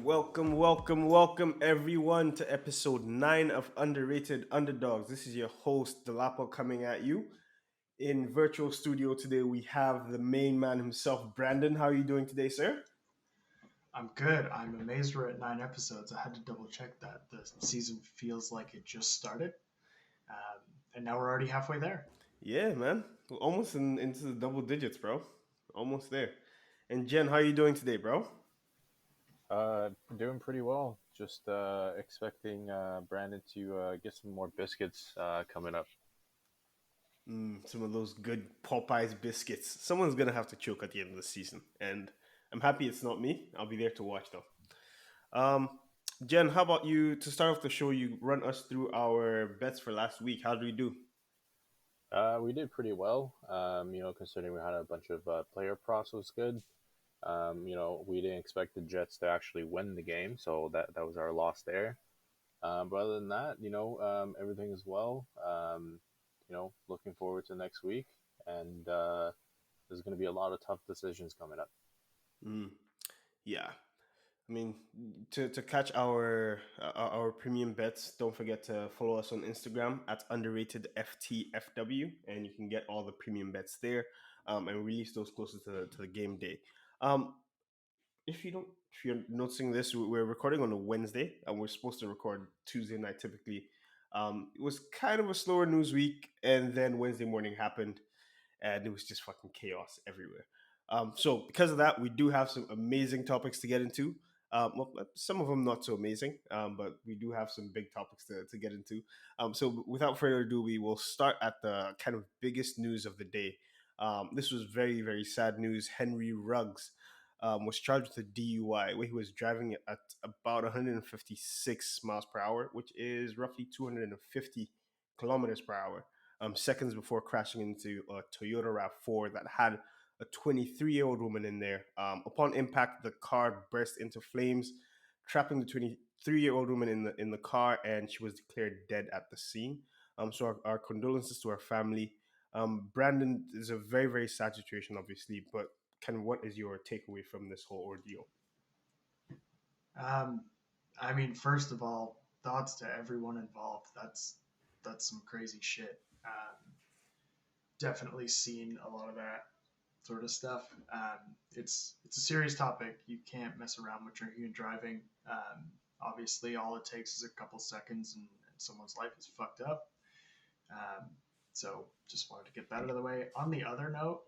Welcome everyone to episode 9 of Underrated Underdogs. This is your host, Delapo, coming at you. In virtual studio today, we have the main man himself, Brandon. How are you doing today, sir? I'm good. I'm amazed we're at 9 episodes. I had to double check that. The season feels like it just started. Um, and now we're already halfway there. Yeah, man. We're almost into the double digits, bro. Almost there. And Jen, how are you doing today, bro? Doing pretty well. Just expecting Brandon to get some more biscuits coming up. Some of those good Popeyes biscuits. Someone's going to have to choke at the end of the season. And I'm happy it's not me. I'll be there to watch, though. Um, Jen, how about you to start off the show? You run us through our bets for last week. How did we do? We did pretty well. Considering we had a bunch of player props was good. We didn't expect the Jets to actually win the game, so that was our loss there. But other than that, everything is well. Looking forward to next week, and there's going to be a lot of tough decisions coming up. Mm, yeah, I mean, to catch our premium bets, don't forget to follow us on Instagram at underrated FTFW, and you can get all the premium bets there, and release those closer to the game day. Um, if you're noticing this, we're recording on a Wednesday, and we're supposed to record Tuesday night typically. It was kind of a slower news week, and then Wednesday morning happened, and it was just fucking chaos everywhere. So because of that, we do have some amazing topics to get into. Some of them not so amazing, but we do have some big topics to get into. So without further ado, we will start at the kind of biggest news of the day. This was very, very sad news. Henry Ruggs was charged with a DUI where he was driving at about 156 miles per hour, which is roughly 250 kilometers per hour, seconds before crashing into a Toyota RAV4 that had a 23-year-old woman in there. Upon impact, the car burst into flames, trapping the 23-year-old woman in the car, and she was declared dead at the scene. So our condolences to her family. Brandon is a very, very sad situation, obviously, but what is your takeaway from this whole ordeal? Um, I mean, first of all, thoughts to everyone involved. That's some crazy shit. Definitely seen a lot of that sort of stuff. It's a serious topic. You can't mess around with drinking and driving. Obviously, all it takes is a couple seconds, and someone's life is fucked up. Um, so just wanted to get that out of the way. On the other note,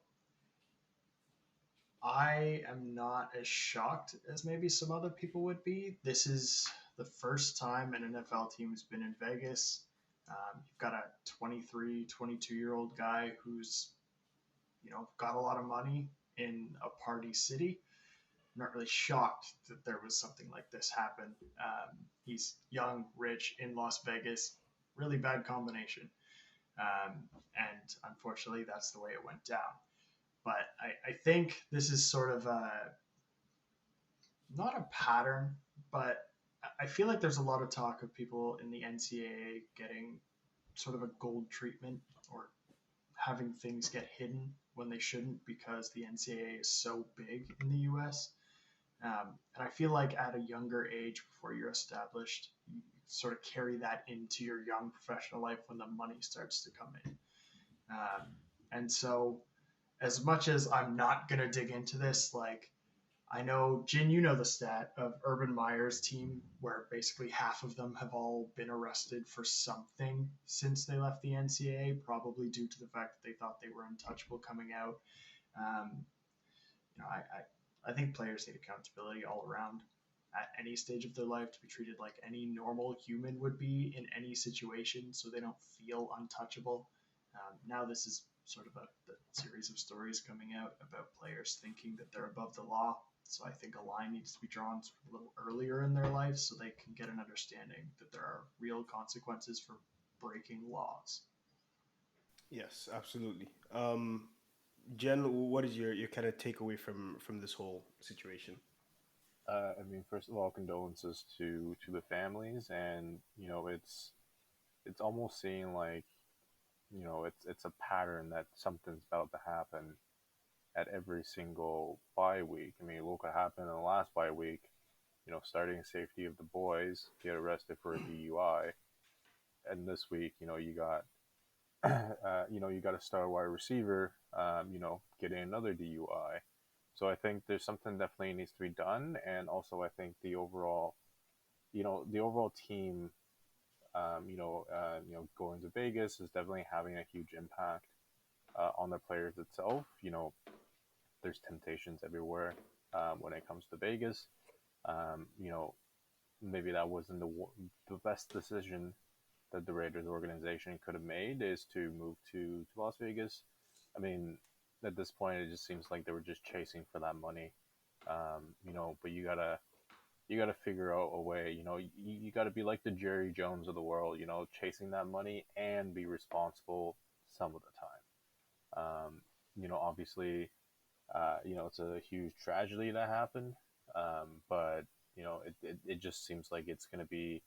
I am not as shocked as maybe some other people would be. This is the first time an NFL team has been in Vegas. You've got a 23, 22-year-old guy who's, got a lot of money in a party city. I'm not really shocked that there was something like this happen. He's young, rich, in Las Vegas. Really bad combination. And unfortunately, that's the way it went down. But I think this is sort of not a pattern, but I feel like there's a lot of talk of people in the NCAA getting sort of a gold treatment or having things get hidden when they shouldn't because the NCAA is so big in the US. And I feel like at a younger age, before you're established, you sort of carry that into your young professional life when the money starts to come in. And so, as much as I'm not going to dig into this, like, I know, Jin, you know the stat of Urban Meyer's team, where basically half of them have all been arrested for something since they left the NCAA, probably due to the fact that they thought they were untouchable coming out. Um, I think players need accountability all around at any stage of their life to be treated like any normal human would be in any situation so they don't feel untouchable. Now, this is sort of the series of stories coming out about players thinking that they're above the law. So I think a line needs to be drawn a little earlier in their life so they can get an understanding that there are real consequences for breaking laws. Yes, absolutely. Jen, what is your kind of takeaway from this whole situation? First of all, condolences to the families, and it's almost seeing like it's a pattern that something's about to happen at every single bye week. I mean, look what happened in the last bye week. starting safety of the boys get arrested for a DUI, and this week, you got you got a star wide receiver, getting another DUI. So I think there's something definitely needs to be done, and also I think the overall team, going to Vegas is definitely having a huge impact on the players itself. There's temptations everywhere when it comes to Vegas. Um, you know, Maybe that wasn't the best decision that the Raiders organization could have made is to move to Las Vegas. I mean, at this point, it just seems like they were just chasing for that money. But you gotta figure out a way. You gotta be like the Jerry Jones of the world. Chasing that money and be responsible some of the time. Obviously, it's a huge tragedy that happened. But it just seems like it's going to be.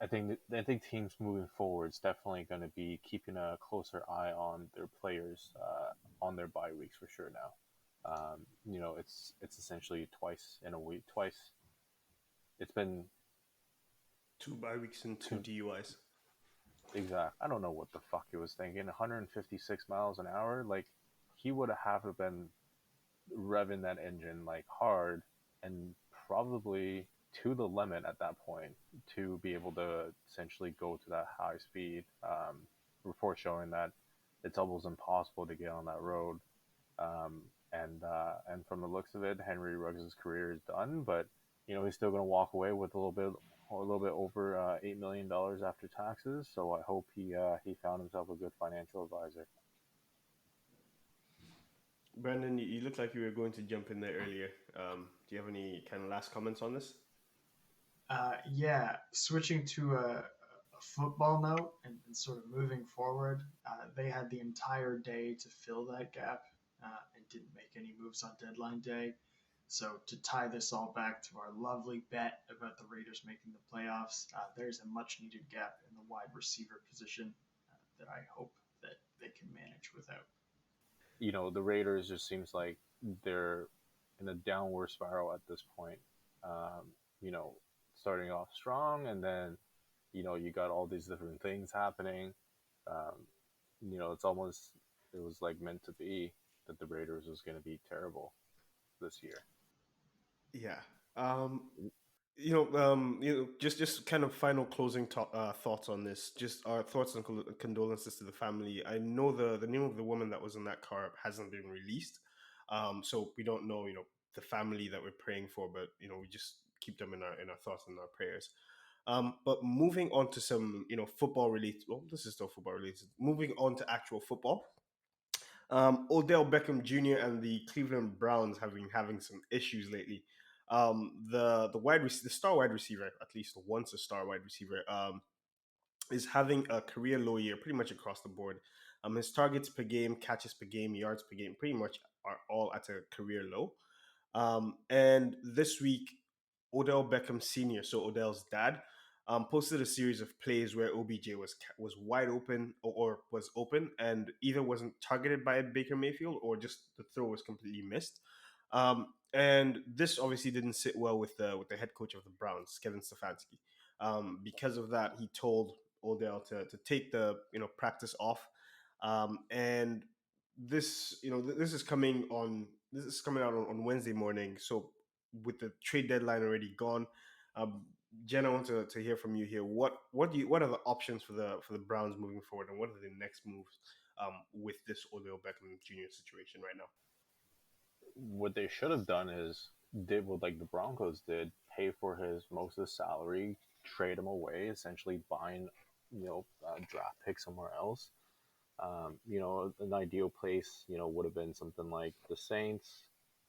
I think teams moving forward is definitely going to be keeping a closer eye on their players on their bye weeks for sure now. It's essentially twice in a week. Twice. It's been 2 bye weeks and two two DUIs. exact. I don't know what the fuck he was thinking. 156 miles an hour. Like he would have been revving that engine like hard and probably to the limit at that point to be able to essentially go to that high speed. Report showing that it's almost impossible to get on that road. And from the looks of it, Henry Ruggs' career is done, but he's still going to walk away with a little bit over $8 million after taxes. So I hope he found himself a good financial advisor. Brandon, you looked like you were going to jump in there earlier. Do you have any kind of last comments on this? Yeah, switching to a football note and sort of moving forward, they had the entire day to fill that gap and didn't make any moves on deadline day. So to tie this all back to our lovely bet about the Raiders making the playoffs, there's a much needed gap in the wide receiver position that I hope that they can manage without. The Raiders just seems like they're in a downward spiral at this point. Um, you know, Starting off strong, and then you got all these different things happening. Um, it was like meant to be that the Raiders was going to be terrible this year. Yeah. Um, just kind of final closing thoughts on this. Just our thoughts and condolences to the family. I know the name of the woman that was in that car hasn't been released, so we don't know, the family that we're praying for, but we just keep them in our thoughts and our prayers. But moving on to some, football related. Well, this is still football related. Moving on to actual football. Odell Beckham Jr. and the Cleveland Browns have been having some issues lately. The star wide receiver, at least once a star wide receiver, is having a career low year pretty much across the board. His targets per game, catches per game, yards per game, pretty much are all at a career low. And this week, Odell Beckham Sr., so Odell's dad, posted a series of plays where OBJ was wide open or was open and either wasn't targeted by Baker Mayfield or just the throw was completely missed. And this obviously didn't sit well with the head coach of the Browns, Kevin Stefanski. Because of that, he told Odell to take the practice off. And this is coming out on Wednesday morning. So with the trade deadline already gone, um, Jen, I want to hear from you here. What are the options for the Browns moving forward, and what are the next moves with this Odell Beckham Jr. situation right now? What they should have done is did what like the Broncos did, pay for his most of his salary, trade him away, essentially buying draft pick somewhere else. An ideal place would have been something like the Saints,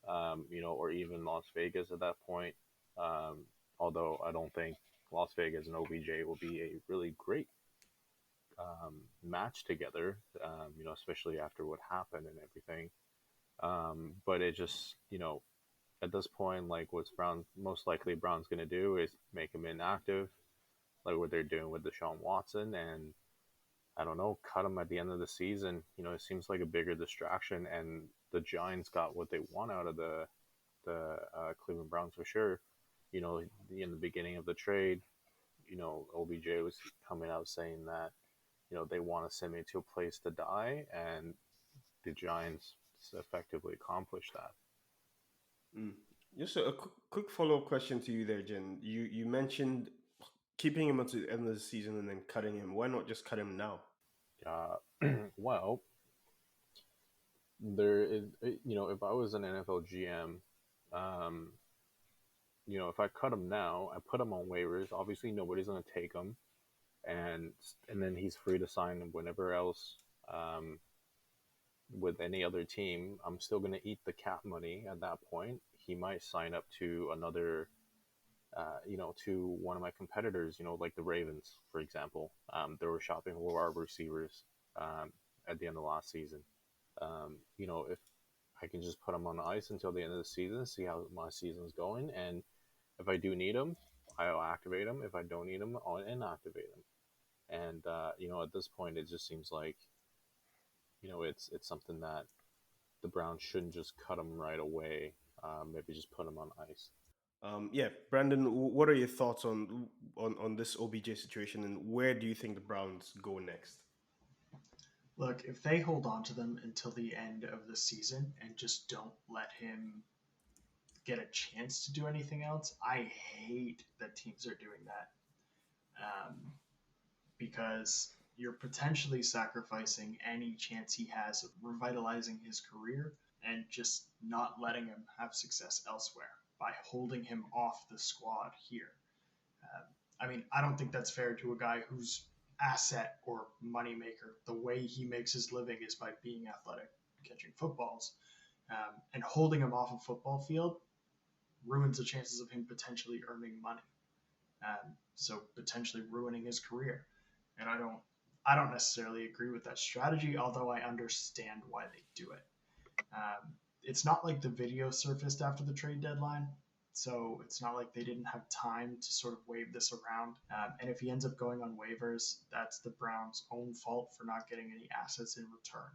or even Las Vegas at that point. Um, Although I don't think Las Vegas and OBJ will be a really great match together, especially after what happened and everything. But it just, at this point, like what's most likely Brown's going to do is make him inactive, like what they're doing with Deshaun Watson, and I don't know, cut him at the end of the season. It seems like a bigger distraction, and the Giants got what they want out of the Cleveland Browns for sure. In the beginning of the trade, OBJ was coming out saying that they want to send me to a place to die, and the Giants effectively accomplished that. Mm. Just a quick follow up question to you there, Jen. You mentioned keeping him until the end of the season and then cutting him. Why not just cut him now? Uh, well, there is, if I was an NFL GM, um, if I cut him now, I put him on waivers. Obviously, nobody's going to take him, and then he's free to sign whenever else um, with any other team. I'm still going to eat the cap money at that point. He might sign up to another, to one of my competitors, like the Ravens, for example. They were shopping for our receivers at the end of last season. If I can just put him on the ice until the end of the season, see how my season's going, and if I do need him, I'll activate him. If I don't need him, I'll inactivate him. And at this point, it just seems like it's something that the Browns shouldn't just cut him right away. Maybe just put him on ice. Yeah, Brandon, what are your thoughts on this OBJ situation, and where do you think the Browns go next? Look, if they hold on to them until the end of the season and just don't let him get a chance to do anything else, I hate that teams are doing that, um, because you're potentially sacrificing any chance he has of revitalizing his career and just not letting him have success elsewhere by holding him off the squad here. Um, I mean, I don't think that's fair to a guy whose asset or moneymaker, the way he makes his living is by being athletic, catching footballs, and holding him off a football field ruins the chances of him potentially earning money. So potentially ruining his career. And I don't necessarily agree with that strategy, although I understand why they do it. It's not like the video surfaced after the trade deadline, so it's not like they didn't have time to sort of wave this around. And if he ends up going on waivers, that's the Browns' own fault for not getting any assets in return.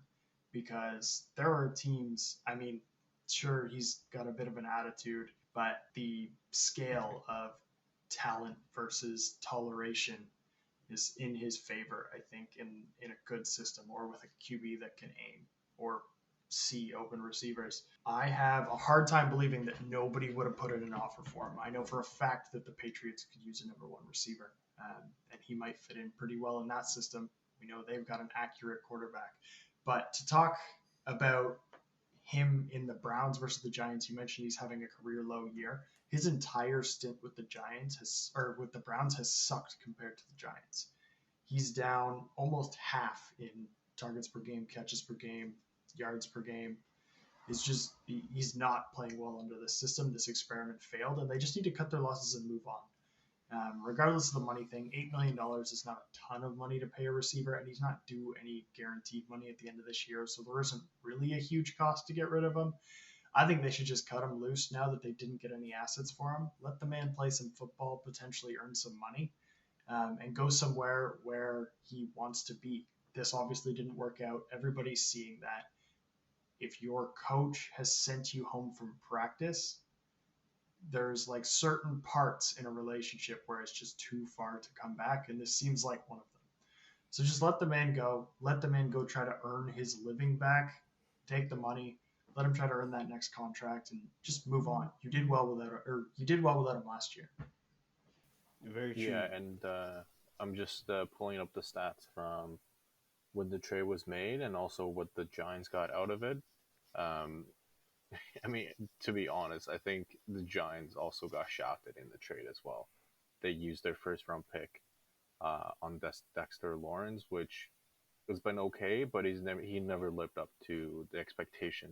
Because there are teams, I mean, sure, he's got a bit of an attitude, but the scale of talent versus toleration is in his favor, I think, in a good system or with a QB that can aim or see open receivers. I have a hard time believing that nobody would have put in an offer for him. I know for a fact that the Patriots could use a number one receiver, and he might fit in pretty well in that system. We know they've got an accurate quarterback. But to talk about him in the Browns versus the Giants, you mentioned he's having a career low year. His entire stint with the Browns has sucked compared to the Giants. He's down almost half in targets per game, catches per game, yards per game. He's not playing well under this system. This experiment failed, and they just need to cut their losses and move on. Regardless of the money thing, $8 million is not a ton of money to pay a receiver, and he's not due any guaranteed money at the end of this year, so there isn't really a huge cost to get rid of him. I think they should just cut him loose now that they didn't get any assets for him. Let the man play some football, potentially earn some money, and go somewhere where he wants to be. This obviously didn't work out. Everybody's seeing that. If your coach has sent you home from practice, there's like certain parts in a relationship where it's just too far to come back, and this seems like one of them. So just let the man go. Let the man go try to earn his living back. Take the money. Let him try to earn that next contract and just move on. You did well without him last year. Very true. Yeah, and I'm just pulling up the stats from when the trade was made and also what the Giants got out of it. Um, I mean, to be honest, I think the Giants also got shafted in the trade as well. They used their first round pick on Dexter Lawrence, which has been okay, but he never lived up to the expectation.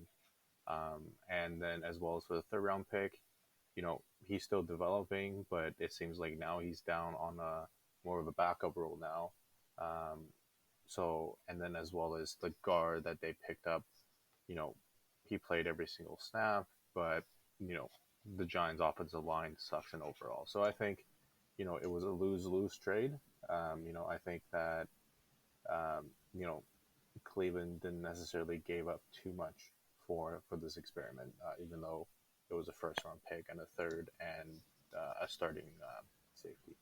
And then as well as for the third round pick, he's still developing, but it seems like now he's down on a more of a backup role now. Um, and then as well as the guard that they picked up, you know, he played every single snap, but you know, the Giants' offensive line sucks in overall. So I think, it was a lose-lose trade. I think that um, you know, Cleveland didn't necessarily gave up too much for this experiment, even though it it was a first round pick and a third and a starting safety.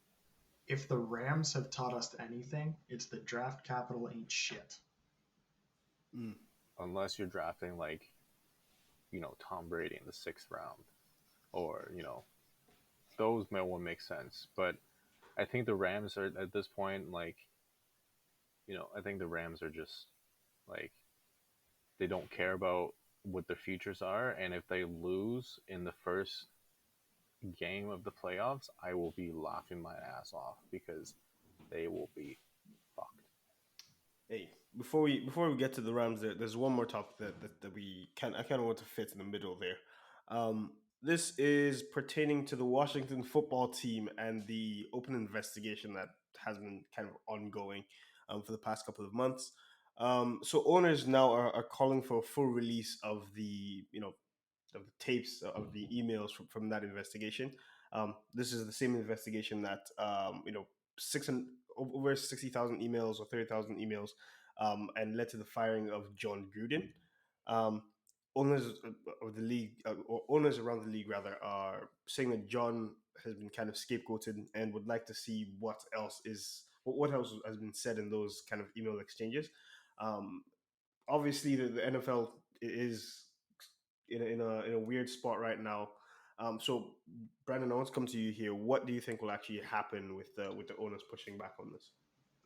If the Rams have taught us anything, it's that draft capital ain't shit. Mm. Unless you're drafting like, Tom Brady in the 6th round, or those will make sense. But I think the Rams are at this point like, I think the Rams are just like, they don't care about what their futures are, and if they lose in the first game of the playoffs, I will be laughing my ass off because they will be fucked. Hey, before we get to the Rams, there's one more topic that we can I kind of want to fit in the middle there. This is pertaining to the Washington football team and the open investigation that has been kind of ongoing for the past couple of months. So owners now are calling for a full release of the of the tapes of the emails from that investigation. This is the same investigation that six and over 60,000 emails or 30,000 emails, and led to the firing of John Gruden. Um, Owners of the league, or owners around the league rather, are saying that John has been kind of scapegoated and would like to see what else has been said in those kind of email exchanges. Um, Obviously, the NFL is in a weird spot right now. So, Brandon, I want to come to you here. What do you think will actually happen with the owners pushing back on this?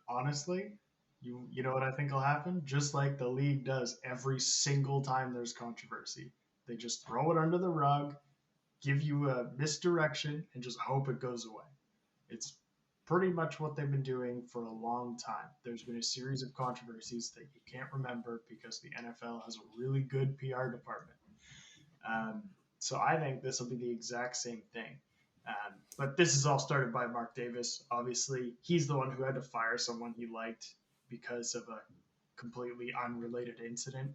Honestly, you know what I think will happen? Just like the league does every single time there's controversy. They just throw it under the rug, give you a misdirection, and just hope it goes away. It's pretty much what they've been doing for a long time. There's been a series of controversies that you can't remember because the NFL has a really good PR department. Um, so I think this will be the exact same thing. But this is all started by Mark Davis. Obviously, he's the one who had to fire someone he liked because of a completely unrelated incident.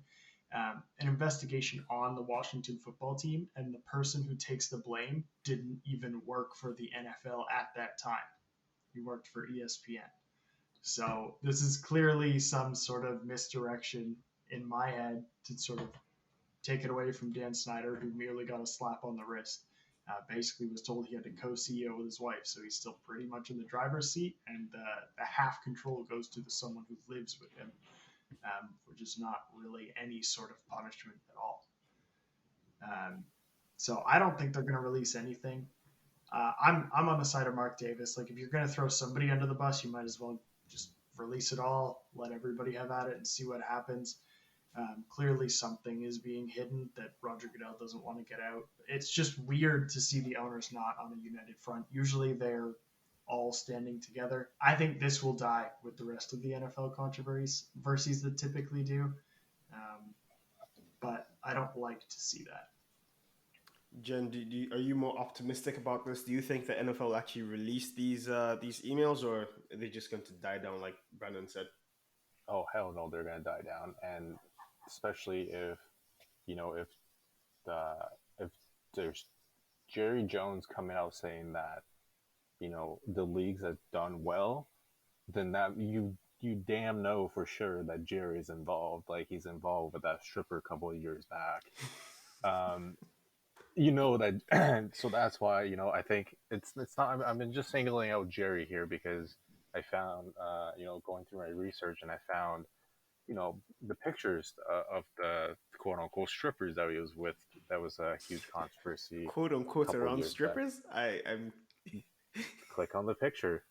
An investigation on the Washington football team, and the person who takes the blame didn't even work for the NFL at that time. He worked for ESPN. So this is clearly some sort of misdirection in my head to sort of take it away from Dan Snyder, who merely got a slap on the wrist. Basically was told he had to co-CEO with his wife, so he's still pretty much in the driver's seat, and the half control goes to someone who lives with him, which is not really any sort of punishment at all. So I don't think they're going to release anything. I'm on the side of Mark Davis. Like, if you're going to throw somebody under the bus, you might as well just release it all, let everybody have at it, and see what happens. Clearly, something is being hidden that Roger Goodell doesn't want to get out. It's just weird to see the owners not on a united front. Usually, they're all standing together. I think this will die with the rest of the NFL controversies that typically do, but I don't like to see that. Jen, are you more optimistic about this? Do you think the NFL will actually release these emails, or are they just going to die down, like Brandon said? Oh hell no, they're gonna die down, and especially if if if there's Jerry Jones coming out saying that the leagues have done well, then that you damn know for sure that Jerry's involved. Like, he's involved with that stripper a couple of years back. That, so that's why I think it's not. I'm just singling out Jerry here because I found going through my research, and I found the pictures of the quote unquote strippers that he was with. That was a huge controversy. Quote unquote around strippers. I'm click on the picture.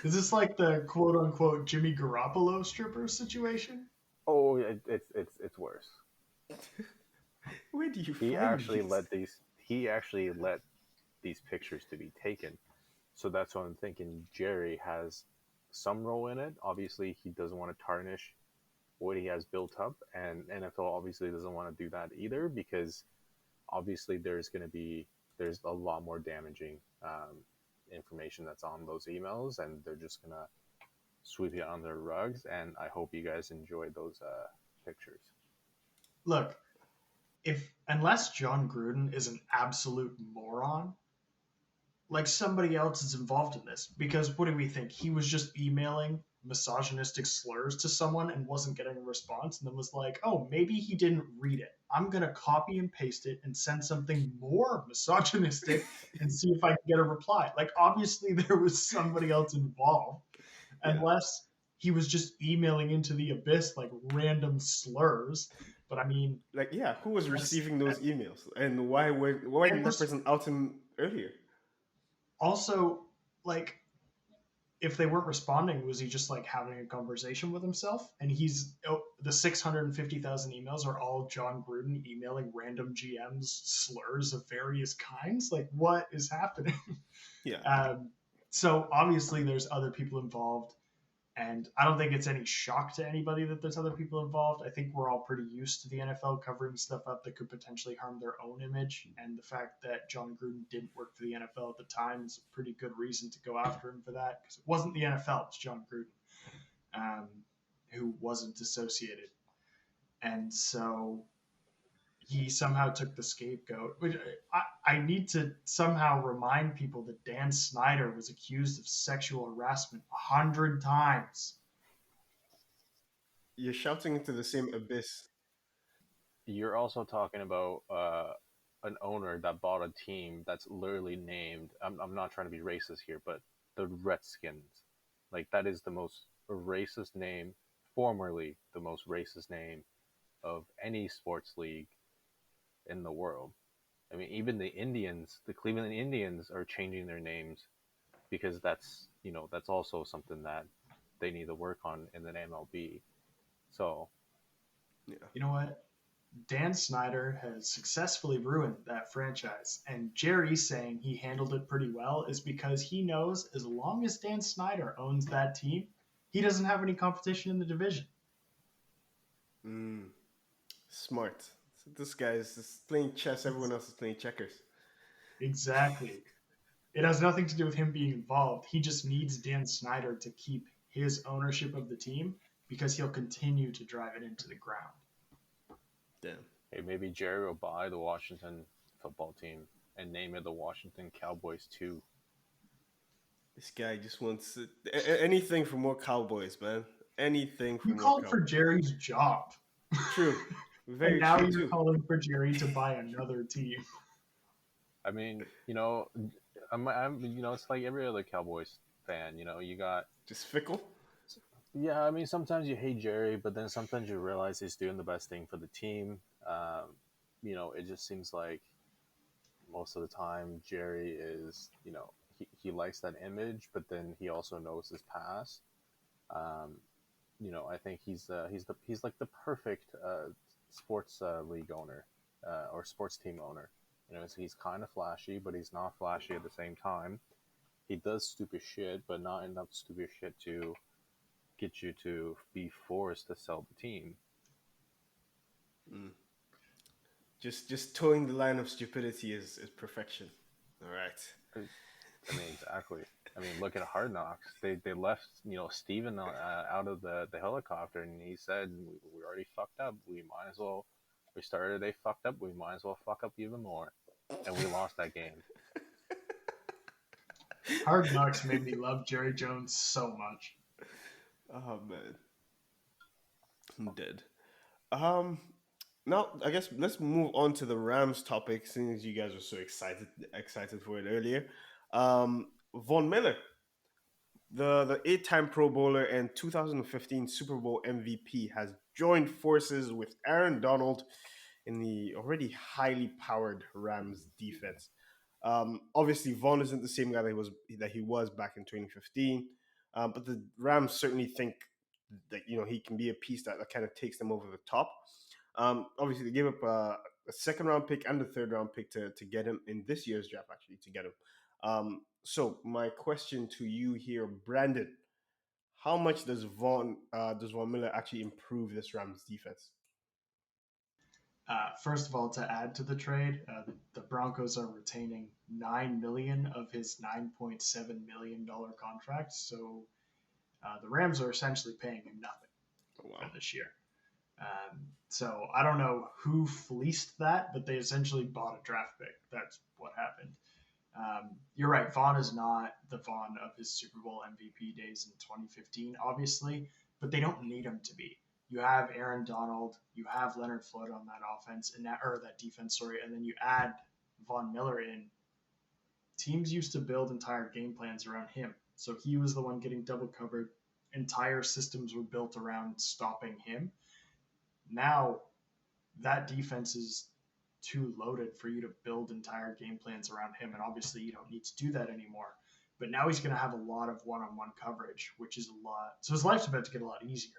Is this like the quote unquote Jimmy Garoppolo stripper situation? Oh, it's worse. Where do you he find actually these? he actually let these pictures to be taken. So that's what I'm thinking. Jerry has some role in it. Obviously, he doesn't want to tarnish what he has built up, and NFL obviously doesn't want to do that either, because obviously there's a lot more damaging information that's on those emails, and they're just gonna sweep it on their rugs. And I hope you guys enjoyed those pictures. Look, unless John Gruden is an absolute moron, like, somebody else is involved in this. Because what do we think? He was just emailing misogynistic slurs to someone and wasn't getting a response, and then was like, oh, maybe he didn't read it. I'm going to copy and paste it and send something more misogynistic and see if I can get a reply. Like, obviously, there was somebody else involved, Yeah. unless he was just emailing into the abyss like random slurs. But I mean, Like, yeah, who was that's receiving those emails, and why and didn't that person out him earlier? also like if they weren't responding, was he just like having a conversation with himself? And the 650,000 emails are all John Gruden emailing random GMs slurs of various kinds. Like, what is happening? Yeah. um, so obviously, there's other people involved. And I don't think it's any shock to anybody that there's other people involved. I think we're all pretty used to the NFL covering stuff up that could potentially harm their own image. And the fact that John Gruden didn't work for the NFL at the time is a pretty good reason to go after him for that, because it wasn't the NFL, it's John Gruden, who wasn't associated. And so he somehow took the scapegoat. Which I need to somehow remind people that Dan Snyder was accused of sexual harassment 100 times. You're shouting into the same abyss. You're also talking about an owner that bought a team that's literally named. I'm not trying to be racist here, but the Redskins. Like that is the most racist name, formerly the most racist name of any sports league in the world. I mean, even the Indians, the Cleveland Indians, are changing their names because that's also something that they need to work on in the MLB. So Yeah. You know what? Dan Snyder has successfully ruined that franchise. And Jerry saying he handled it pretty well is because he knows as long as Dan Snyder owns that team, he doesn't have any competition in the division. Mm, smart. So this guy is just playing chess. Everyone else is playing checkers. Exactly. It has nothing to do with him being involved. He just needs Dan Snyder to keep his ownership of the team because he'll continue to drive it into the ground. Damn. hey, maybe Jerry will buy the Washington football team and name it the Washington Cowboys too. This guy just wants anything for more Cowboys, man. Anything for You more called for Cowboys. Jerry's job. True. And Very now true you're too. calling for Jerry to buy another team. I mean, it's like every other Cowboys fan. You got, Just fickle. yeah. I mean, sometimes you hate Jerry, but then sometimes you realize he's doing the best thing for the team. It just seems like most of the time Jerry is, he likes that image, but then he also knows his past. Um, I think he's like the perfect sports league owner or sports team owner. He's kind of flashy, but he's not flashy at the same time. He does stupid shit, but not enough stupid shit to get you to be forced to sell the team. Mm. Just towing the line of stupidity is perfection. All right. I mean, exactly. I mean, look at Hard Knocks. They left Steven out of the helicopter, and he said, "We already fucked up. We might as well. We started. They fucked up. We might as well fuck up even more." And we lost that game. Hard Knocks made me love Jerry Jones so much. Oh man, I'm dead. Um, Now I guess let's move on to the Rams topic, seeing as you guys were so excited for it earlier. Von Miller, the eight-time Pro Bowler and 2015 Super Bowl MVP, has joined forces with Aaron Donald in the already highly powered Rams defense. Obviously, Vaughn isn't the same guy that he was back in 2015, but the Rams certainly think that he can be a piece that kind of takes them over the top. Obviously, they gave up a second round pick and a third round pick to get him in this year's draft, actually, to get him. So my question to you here, Brandon, how much does Von Miller actually improve this Rams defense? First of all, to add to the trade, the Broncos are retaining $9 million of his $9.7 million contract. So the Rams are essentially paying him nothing Oh, for wow. this year. So I don't know who fleeced that, but they essentially bought a draft pick. That's what happened. You're right. Vaughn is not the Vaughn of his Super Bowl MVP days in 2015, obviously, but they don't need him to be. you have Aaron Donald, you have Leonard Floyd on that offense and that defense, sorry, and then you add Von Miller in. Teams used to build entire game plans around him, so he was the one getting double covered. Entire systems were built around stopping him. Now that defense is too loaded for you to build entire game plans around him, and obviously you don't need to do that anymore. But now he's going to have a lot of one-on-one coverage, which is a lot. So his life's about to get a lot easier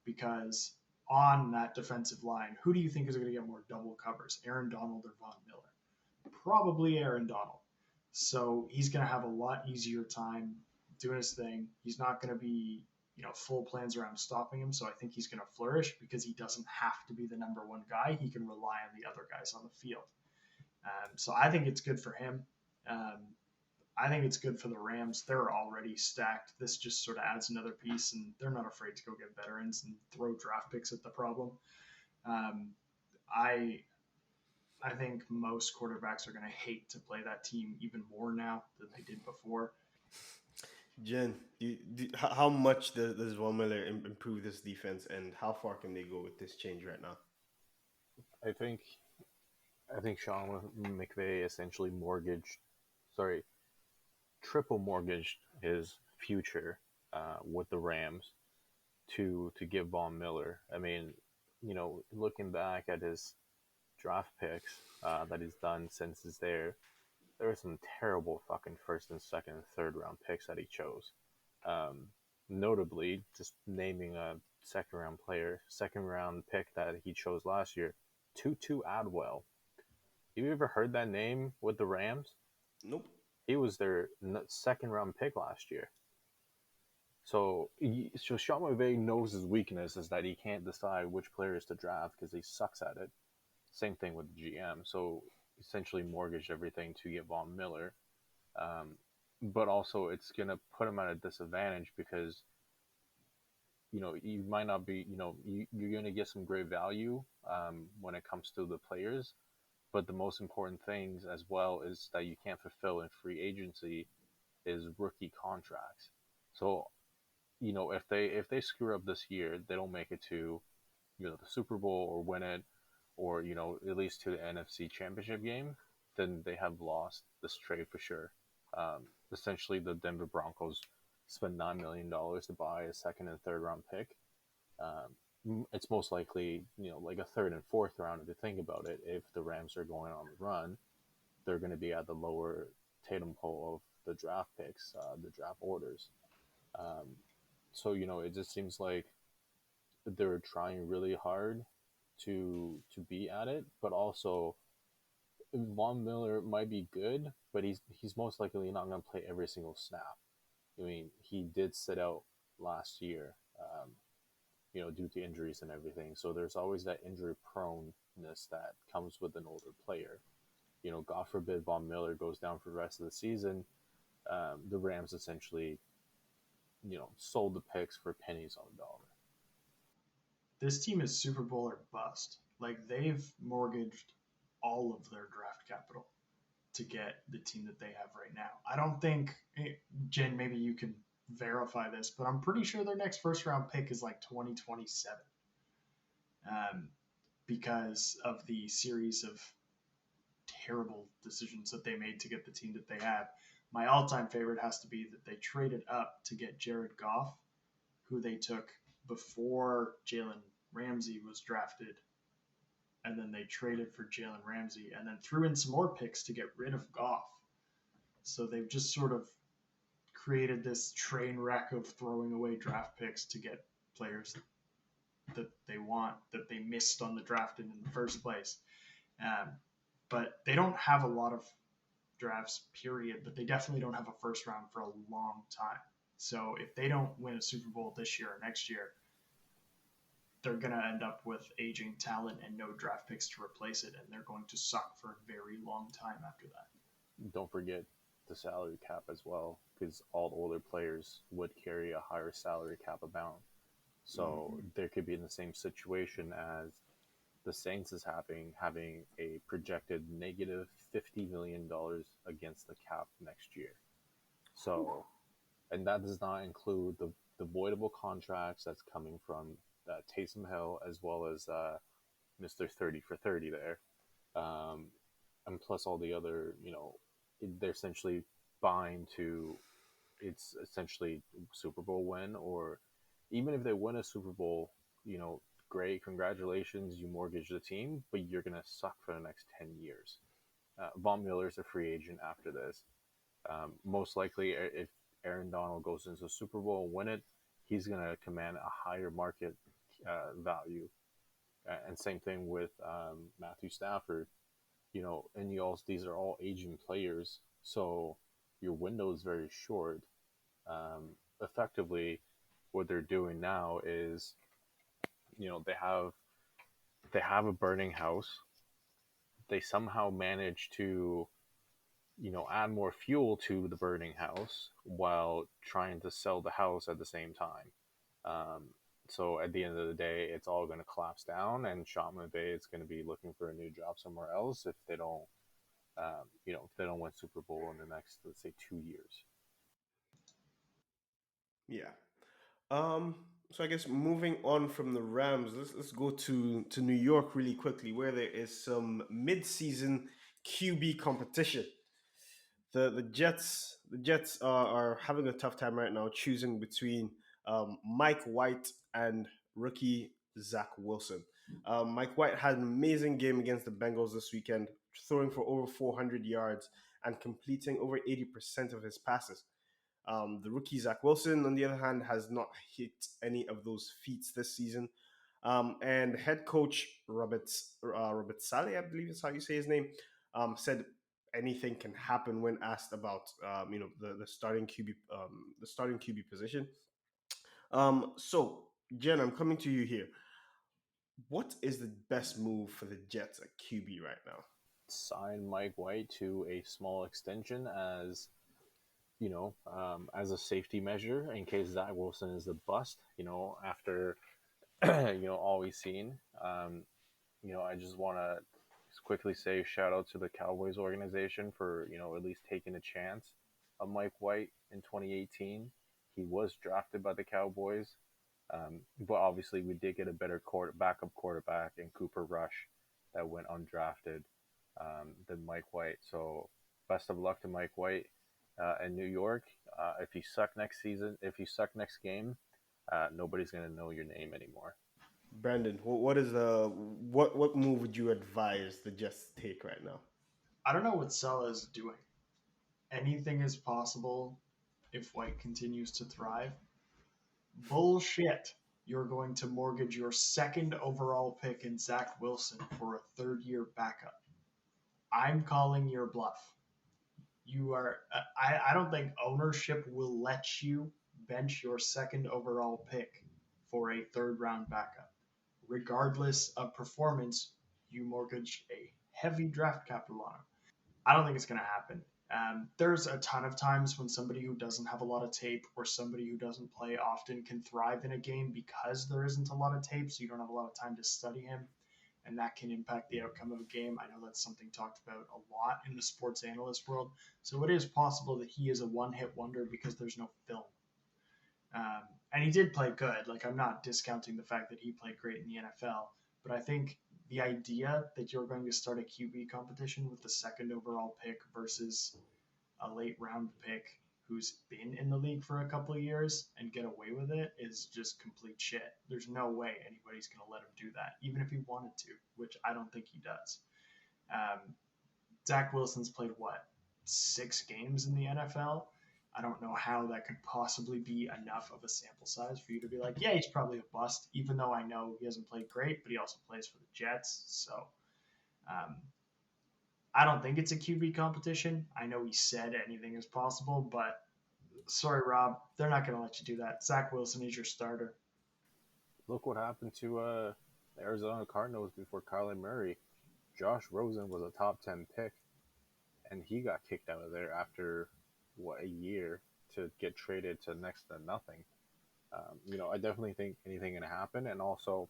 because on that defensive line, who do you think is going to get more double covers, Aaron Donald or Von Miller? Probably Aaron Donald. So he's going to have a lot easier time doing his thing. He's not going to be, full plans around stopping him. So I think he's going to flourish because he doesn't have to be the number one guy. He can rely on the other guys on the field. So I think it's good for him. I think it's good for the Rams. They're already stacked. This just sort of adds another piece, and they're not afraid to go get veterans and throw draft picks at the problem. I think most quarterbacks are going to hate to play that team even more now than they did before. Jen, how much does Von Miller improve this defense, and how far can they go with this change right now? I think Sean McVay essentially triple mortgaged his future with the Rams to give Von Miller. I mean, looking back at his draft picks that he's done since he's there were some terrible fucking first and second and third round picks that he chose. Notably, just naming a second round pick that he chose last year, Tutu Atwell. Have you ever heard that name with the Rams? Nope. He was their second round pick last year. So Sean McVay knows his weakness is that he can't decide which players to draft because he sucks at it. Same thing with the GM. So essentially mortgaged everything to get Von Miller. But also it's going to put him at a disadvantage because, you might not be, you're going to get some great value when it comes to the players. But the most important things as well is that you can't fulfill in free agency is rookie contracts. So, if they screw up this year, they don't make it to, the Super Bowl or win it, or at least to the NFC Championship game, then they have lost this trade for sure. Essentially, the Denver Broncos spent $9 million to buy a second and third round pick. It's most likely, like a third and fourth round if you think about it. If the Rams are going on the run, they're going to be at the lower totem pole of the draft picks, the draft orders. So, it just seems like they're trying really hard to be at it, but also Von Miller might be good, but he's most likely not going to play every single snap. I mean, he did sit out last year, due to injuries and everything. So there's always that injury proneness that comes with an older player. God forbid Von Miller goes down for the rest of the season. The Rams essentially, sold the picks for pennies on the dollar. This team is Super Bowl or bust. Like, they've mortgaged all of their draft capital to get the team that they have right now. I don't think, Jen, maybe you can verify this, but I'm pretty sure their next first round pick is like 2027 because of the series of terrible decisions that they made to get the team that they have. My all-time favorite has to be that they traded up to get Jared Goff, who they took before Jalen Ramsey was drafted, and then they traded for Jalen Ramsey and then threw in some more picks to get rid of Goff. So they've just sort of created this train wreck of throwing away draft picks to get players that they want, that they missed on the draft in the first place. But they don't have a lot of drafts, period, but they definitely don't have a first round for a long time. So if they don't win a Super Bowl this year or next year, they're going to end up with aging talent and no draft picks to replace it, and they're going to suck for a very long time after that. Don't forget the salary cap as well, because all the older players would carry a higher salary cap amount. So they could be in the same situation as the Saints is having a projected negative $50 million against the cap next year. So, and that does not include the voidable contracts that's coming from Taysom Hill as well as Mr. 30 for 30 there. Um, and plus all the other, they're essentially buying to it's essentially Super Bowl win, or even if they win a Super Bowl, great, congratulations, you mortgage the team, but you're gonna suck for the next 10 years. Von Miller's a free agent after this. Most likely, if Aaron Donald goes into the Super Bowl and win it, he's gonna command a higher market value. And same thing with Matthew Stafford. And these are all aging players, so your window is very short. Effectively, what they're doing now is, they have a burning house. They somehow manage to, add more fuel to the burning house while trying to sell the house at the same time. Um, so at the end of the day, it's all going to collapse down, and Sean McVay is going to be looking for a new job somewhere else if they don't, if they don't win Super Bowl in the next, let's say, 2 years. Yeah. So I guess moving on from the Rams, let's go to New York really quickly, where there is some mid-season QB competition. The Jets are having a tough time right now choosing between Mike White and rookie Zach Wilson. Mike White had an amazing game against the Bengals this weekend, throwing for over 400 yards and completing over 80% of his passes. The rookie Zach Wilson, on the other hand, has not hit any of those feats this season. And head coach Robert Saleh, I believe is how you say his name, said anything can happen when asked about the starting QB position. So Jen, I'm coming to you here. What is the best move for the Jets at QB right now? Sign Mike White to a small extension as a safety measure in case Zach Wilson is a bust, after, all we've seen. I just want to quickly say shout out to the Cowboys organization for, at least taking a chance of Mike White in 2018. He was drafted by the Cowboys, but obviously we did get a better backup quarterback in Cooper Rush that went undrafted than Mike White. So best of luck to Mike White in New York. If you suck next game, nobody's gonna know your name anymore. Brandon, what move would you advise the Jets take right now? I don't know what Saleh is doing. Anything is possible if White continues to thrive. Bullshit. You're going to mortgage your second overall pick in Zach Wilson for a third year backup. I'm calling your bluff. You are. I don't think ownership will let you bench your second overall pick for a third round backup. Regardless of performance, you mortgage a heavy draft capital on him. I don't think it's going to happen. There's a ton of times when somebody who doesn't have a lot of tape or somebody who doesn't play often can thrive in a game because there isn't a lot of tape, so you don't have a lot of time to study him, and that can impact the outcome of a game. I know that's something talked about a lot in the sports analyst world. So it is possible that he is a one-hit wonder because there's no film. And he did play good. Like, I'm not discounting the fact that he played great in the NFL, but I think the idea that you're going to start a QB competition with the second overall pick versus a late round pick who's been in the league for a couple of years and get away with it is just complete shit. There's no way anybody's going to let him do that, even if he wanted to, which I don't think he does. Um, Zach Wilson's played, what, 6 games in the NFL? I don't know how that could possibly be enough of a sample size for you to be like, yeah, he's probably a bust, even though I know he hasn't played great, but he also plays for the Jets. So um, I don't think it's a QB competition. I know he said anything is possible, but sorry, Rob, they're not going to let you do that. Zach Wilson is your starter. Look what happened to the Arizona Cardinals before Kyler Murray. Josh Rosen was a top 10 pick, and he got kicked out of there after, a year to get traded to next to nothing. I definitely think anything can happen, and also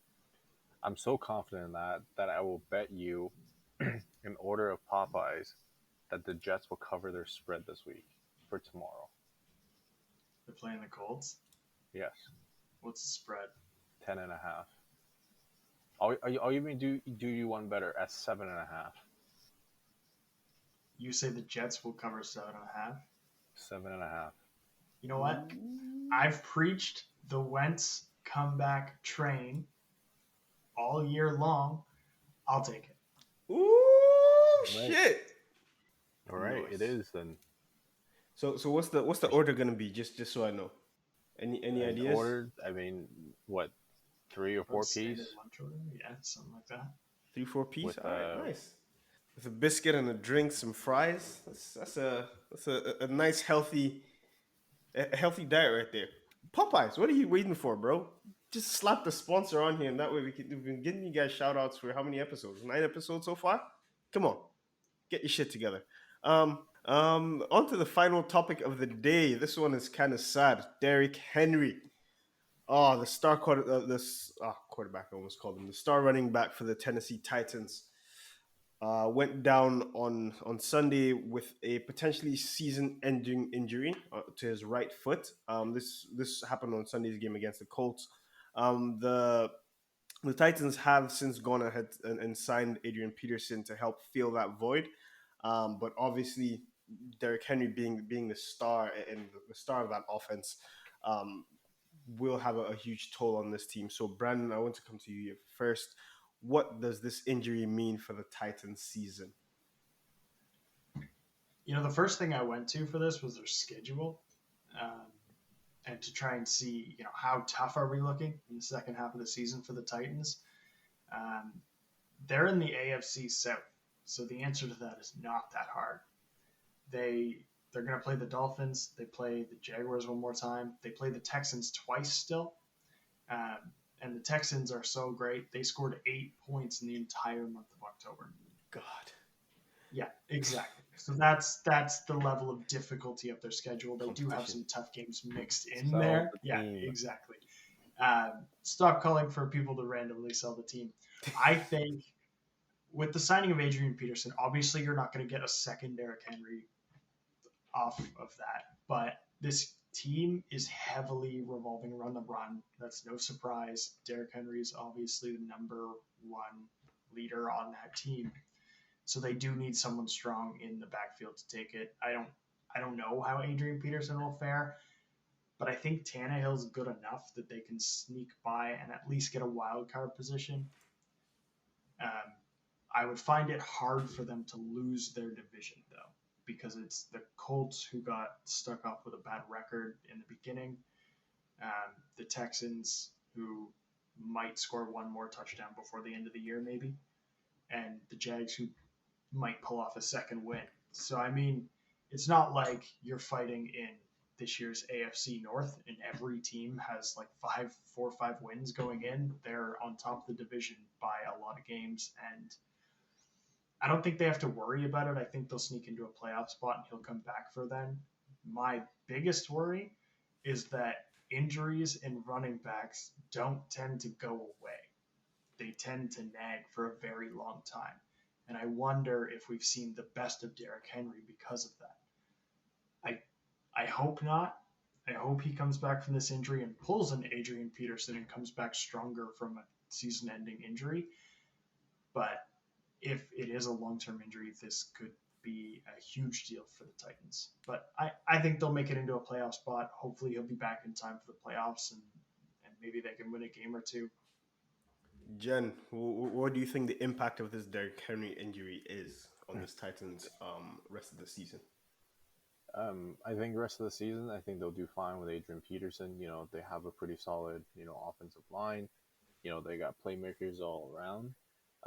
I'm so confident in that I will bet you an order of Popeyes that the Jets will cover their spread this week for tomorrow. They're playing the Colts. Yes, What's the spread? 10.5. I'll even do you one better at 7.5. You say the Jets will cover 7.5. 7.5. You know what? Ooh. I've preached the Wentz comeback train all year long. I'll take it. Ooh, All right. shit. All right. It Nice. is then. So what's the order gonna be? Just so I know. Any In ideas? order, I mean, what, three or About four standard piece lunch order? Yeah, something like that. 3 4 piece. with All right, nice. With a biscuit and a drink, some fries. That's a nice healthy diet right there. Popeyes, what are you waiting for, bro? Just slap the sponsor on here, and that way we've been giving you guys shout outs for how many episodes? 9 episodes so far? Come on, get your shit together. On to the final topic of the day. This one is kind of sad. Derrick Henry. Oh, the quarterback, I almost called him. The star running back for the Tennessee Titans went down on Sunday with a potentially season-ending injury to his right foot. This happened on Sunday's game against the Colts. The Titans have since gone ahead and signed Adrian Peterson to help fill that void. But obviously, Derrick Henry being the star and the star of that offense um, will have a huge toll on this team. So, Brandon, I want to come to you first. What does this injury mean for the Titans season? You know, the first thing I went to for this was their schedule, um, and to try and see, how tough are we looking in the second half of the season for the Titans. Um, they're in the AFC South, so the answer to that is not that hard. They're going to play the Dolphins. They play the Jaguars one more time. They play the Texans twice still. Um, and the Texans are so great. They scored 8 points in the entire month of October. God, Yeah, exactly. So that's the level of difficulty of their schedule. They do have competition. some tough games mixed in sell there. the Yeah, team. exactly. Stop calling for people to randomly sell the team. I think with the signing of Adrian Peterson, obviously you're not going to get a second Derrick Henry off of that. But this team is heavily revolving around the run. That's no surprise. Derrick Henry is obviously the number one leader on that team. So they do need someone strong in the backfield to take it. I don't know how Adrian Peterson will fare, but I think Tannehill's good enough that they can sneak by and at least get a wild card position. Um, I would find it hard for them to lose their division though, because it's the Colts who got stuck off with a bad record in the beginning, the Texans who might score one more touchdown before the end of the year maybe, and the Jags who might pull off a second win. So I mean, it's not like you're fighting in this year's AFC North and every team has like 4 or 5 wins going in. They're on top of the division by a lot of games, and I don't think they have to worry about it. I think they'll sneak into a playoff spot and he'll come back for them. My biggest worry is that injuries in running backs don't tend to go away. They tend to nag for a very long time. And I wonder if we've seen the best of Derrick Henry because of that. I I hope not. I hope he comes back from this injury and pulls an Adrian Peterson and comes back stronger from a season ending injury. But if it is a long term injury, this could be a huge deal for the Titans. But I think they'll make it into a playoff spot. Hopefully he'll be back in time for the playoffs, and maybe they can win a game or two. Jen, what do you think the impact of this Derrick Henry injury is on this Titans rest of the season? I think the rest of the season, I think they'll do fine with Adrian Peterson. They have a pretty solid, offensive line. They got playmakers all around.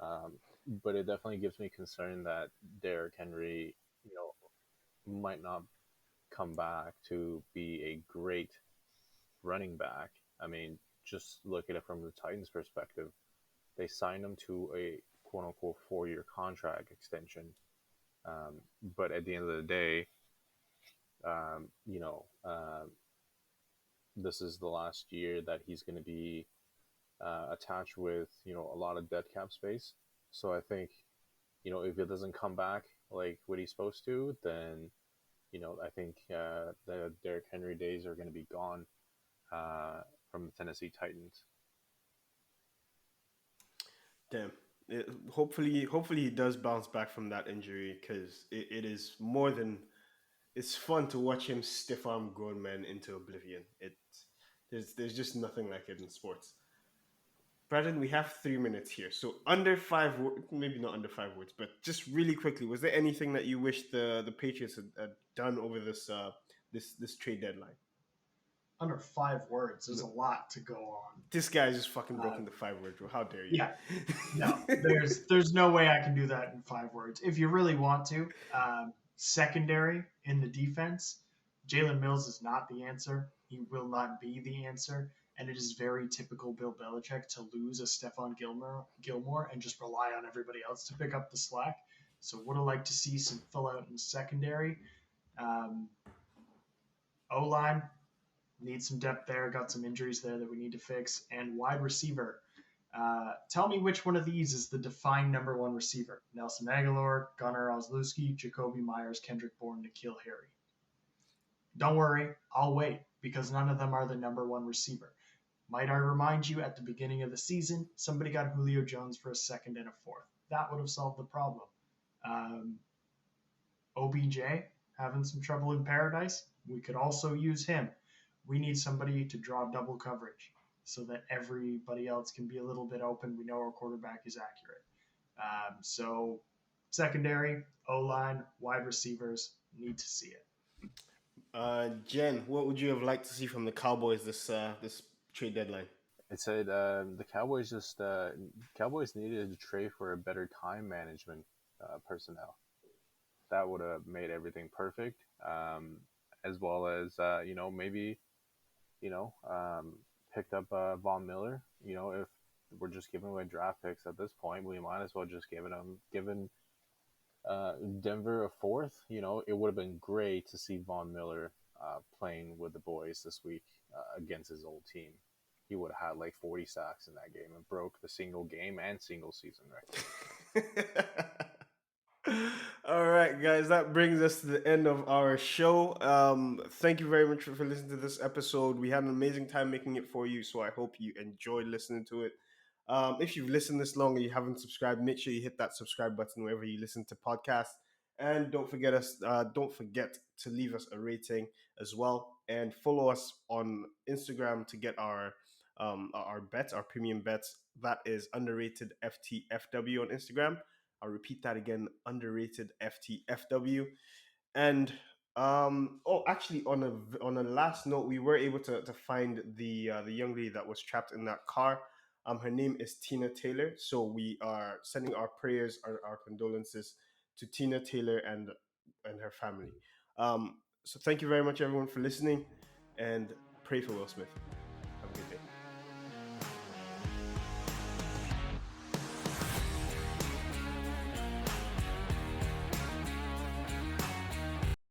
Um, but it definitely gives me concern that Derrick Henry, might not come back to be a great running back. I mean, just look at it from the Titans' perspective. They signed him to a quote unquote 4-year contract extension. But at the end of the day, um, you know, uh, this is the last year that he's going to be attached with, a lot of dead cap space. So I think, if it doesn't come back like what he's supposed to, then, I think the Derrick Henry days are going to be gone uh, from the Tennessee Titans. Damn. Hopefully he does bounce back from that injury because it is more than it's fun to watch him stiff arm grown men into oblivion. There's just nothing like it in sports. Brandon, we have 3 minutes here, so under maybe not under 5 words, but just really quickly, was there anything that you wish the Patriots had done over this trade deadline? Under 5 words, there's No, a lot to go on. this guy's just fucking Uh, broken the 5 word rule. How dare you? yeah, no, there's no way I can do that in 5 words. If you really want to, secondary in the defense, Jalen Mills is not the answer. He will not be the answer, and it is very typical Bill Belichick to lose a Stephon Gilmore and just rely on everybody else to pick up the slack. So would have liked to see some fill out in secondary. Um, O line need some depth there. Got some injuries there that we need to fix. And wide receiver. Tell me which one of these is the defined number one receiver. Nelson Aguilar, Gunnar Olszewski, Jacoby Myers, Kendrick Bourne, Nikhil Harry. Don't worry, I'll wait because none of them are the number one receiver. Might I remind you, at the beginning of the season, somebody got Julio Jones for a second and a fourth. That would have solved the problem. Um, OBJ having some trouble in paradise. We could also use him. We need somebody to draw double coverage so that everybody else can be a little bit open. We know our quarterback is accurate. So secondary, O line, wide receivers need to see it. Jen, what would you have liked to see from the Cowboys this trade deadline? It said the Cowboys needed to trade for a better time management personnel. That would have made everything perfect, as well as maybe you know um, picked up Von Miller. If we're just giving away draft picks at this point, we might as well just given Denver a fourth. It would have been great to see Von Miller playing with the boys this week against his old team. He would have had like 40 sacks in that game and broke the single game and single season record. All right, guys, that brings us to the end of our show. Thank you very much for listening to this episode. We had an amazing time making it for you, so I hope you enjoyed listening to it. If you've listened this long and you haven't subscribed, make sure you hit that subscribe button wherever you listen to podcasts. And don't forget to leave us a rating as well, and follow us on Instagram to get our bets, our premium bets. That is underrated FTFW on Instagram. I'll repeat that again: underrated FTFW. And actually, on a last note, we were able to find the young lady that was trapped in that car. Her name is Tina Taylor. So we are sending our prayers, our condolences to Tina Taylor and her family. So thank you very much, everyone, for listening, and pray for Will Smith.